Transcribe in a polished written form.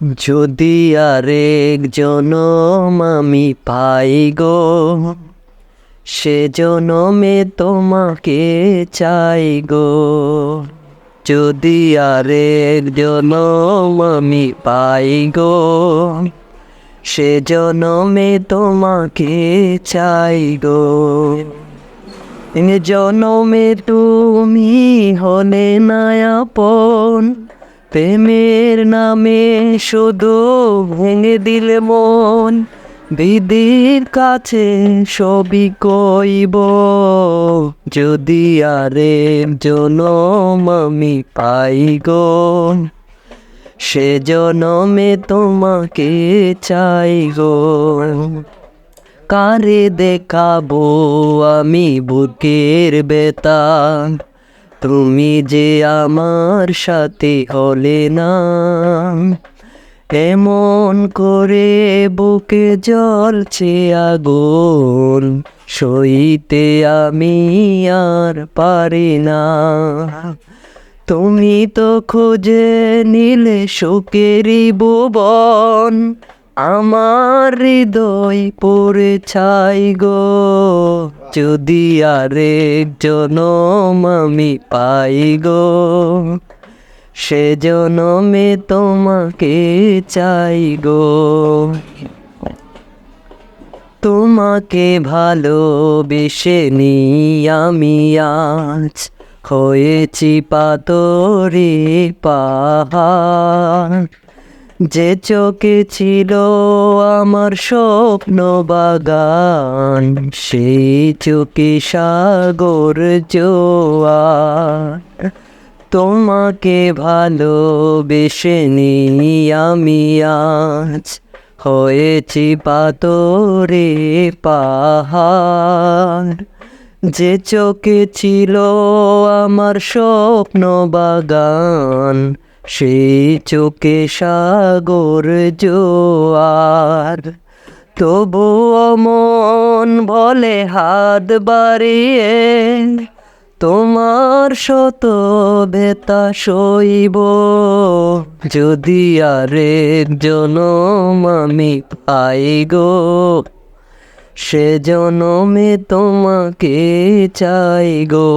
যদি আরেক জনম আমি পাই গো, সে জনমে তোমাকে চাই গো। যদি আরেক জনম আমি পাই গো, সে জনমে তোমাকে চাই গো। জনমে তুমি হলে না আপন, প্রেমের নামে শুধু ভেঙে দিলে মন। বিধির কাছে সবই কইব, যদি আরেক জনম আমি পাই গো, সে জনমে তোমাকে চাই গো। কারে দেখাবো আমি বুকের ব্যথা, তুমি যে আমার সাথে হলে না। এমন করে বুকে জ্বলছে আগুন, সইতে আমি আর পারি না। তুমি তো খুঁজে নিলে সুখেরই ভুবন, আমার হৃদয় পড়ে ছাই গো। যদি আরেক জনম আমি পাই গো, সে জনমে তোমাকে চাই গো। তোমাকে ভালোবেসে নি আমি আজ হয়েছি পাথরে পাহাড়। যে চোখে ছিল আমার স্বপ্ন বাগান, সেই চোখে সাগর জোয়ার। তোমাকে ভালোবেসে নি আমি আজ হয়েছি পাথরে পাহাড়। যে চোখে ছিল আমার স্বপ্ন বাগান, সেই চোখে সাগর জোয়ার। তবুও মন বলে হাত বাড়িয়ে, তোমার শত ব্যথা সইব। যদি আরেক জনম আমি পাই গো, সে জনমে তোমাকে চাই গো।